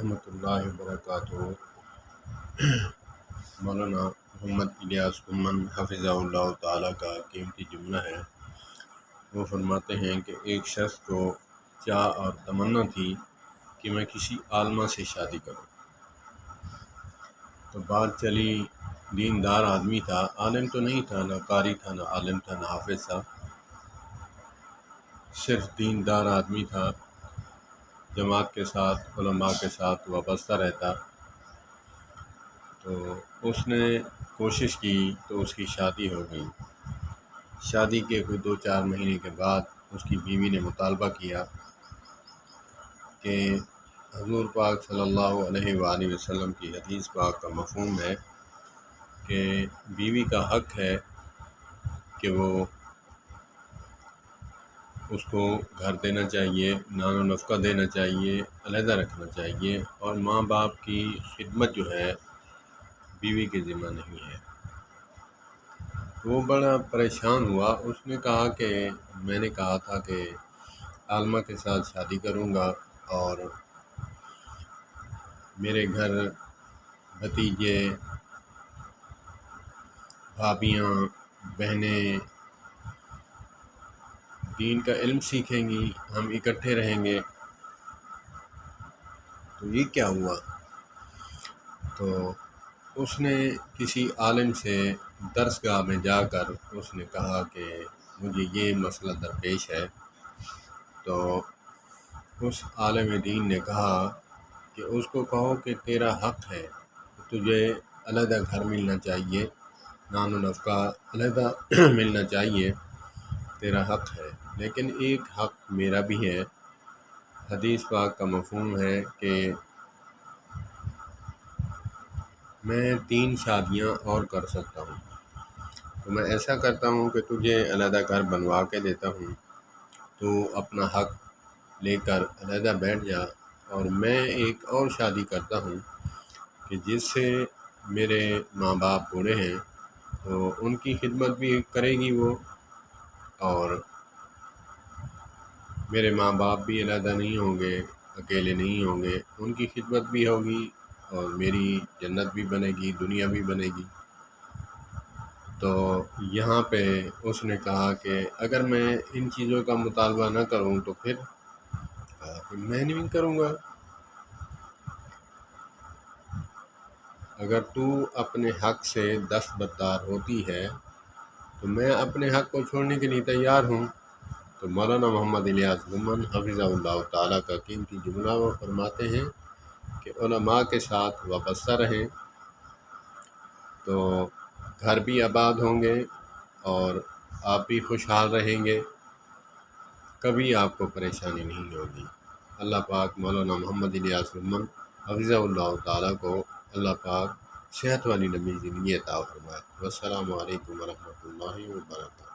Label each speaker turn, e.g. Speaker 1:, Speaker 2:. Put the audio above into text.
Speaker 1: ورحمۃ اللہ وبرکاتہ۔ مولانا محمد الیاس گمن حفظہ اللہ تعالیٰ کا قیمتی جملہ ہے۔ وہ فرماتے ہیں کہ ایک شخص کو چاہ اور تمنا تھی کہ میں کسی عالمہ سے شادی کروں، تو بات چلی، دیندار آدمی تھا، عالم تو نہیں تھا، نہ قاری تھا، نہ عالم تھا، نہ حافظ تھا، صرف دیندار آدمی تھا، جماعت کے ساتھ، علماء کے ساتھ وابستہ رہتا۔ تو اس نے کوشش کی تو اس کی شادی ہو گئی۔ شادی کے کوئی 2-4 مہینے کے بعد اس کی بیوی نے مطالبہ کیا کہ حضور پاک صلی اللہ علیہ وآلہ وسلم کی حدیث پاک کا مفہوم ہے کہ بیوی کا حق ہے کہ وہ اس کو گھر دینا چاہیے، نان و نفقہ دینا چاہیے، علیحدہ رکھنا چاہیے، اور ماں باپ کی خدمت جو ہے بیوی کے ذمہ نہیں ہے۔ وہ بڑا پریشان ہوا۔ اس نے کہا کہ میں نے کہا تھا کہ عالمہ کے ساتھ شادی کروں گا، اور میرے گھر بھتیجے، بھابیاں، بہنیں دین کا علم سیکھیں گی، ہم اکٹھے رہیں گے۔ تو یہ کیا ہوا؟ تو اس نے کسی عالم سے درس گاہ میں جا کر اس نے کہا کہ مجھے یہ مسئلہ درپیش ہے۔ تو اس عالم دین نے کہا کہ اس کو کہو کہ تیرا حق ہے، تجھے علیحدہ گھر ملنا چاہیے، نان و نفقہ علیحدہ ملنا چاہیے، تیرا حق ہے، لیکن ایک حق میرا بھی ہے۔ حدیث پاک کا مفہوم ہے کہ میں 3 شادیاں اور کر سکتا ہوں، تو میں ایسا کرتا ہوں کہ تجھے علیحدہ گھر بنوا کے دیتا ہوں، تو اپنا حق لے کر علیحدہ بیٹھ جا، اور میں ایک اور شادی کرتا ہوں کہ جس سے میرے ماں باپ بوڑھے ہیں تو ان کی خدمت بھی کرے گی وہ، اور میرے ماں باپ بھی علیحدہ نہیں ہوں گے، اکیلے نہیں ہوں گے، ان کی خدمت بھی ہوگی، اور میری جنت بھی بنے گی، دنیا بھی بنے گی۔ تو یہاں پہ اس نے کہا کہ اگر میں ان چیزوں کا مطالبہ نہ کروں تو پھر میں نہیں کروں گا۔ اگر تو اپنے حق سے دستبردار ہوتی ہے تو میں اپنے حق کو چھوڑنے کے لیے تیار ہوں۔ تو مولانا محمد الیاس گمن حفظہ اللہ تعالیٰ کا قیمتی جملہ وہ فرماتے ہیں کہ علماء کے ساتھ وابستہ رہیں تو گھر بھی آباد ہوں گے، اور آپ بھی خوشحال رہیں گے، کبھی آپ کو پریشانی نہیں ہوگی۔ اللہ پاک مولانا محمد الیاس گمن حفظہ اللہ تعالیٰ کو اللہ پاک صحت والی لمبی زندگی عطا فرمائے۔ والسلام علیکم ورحمۃ اللہ وبرکاتہ۔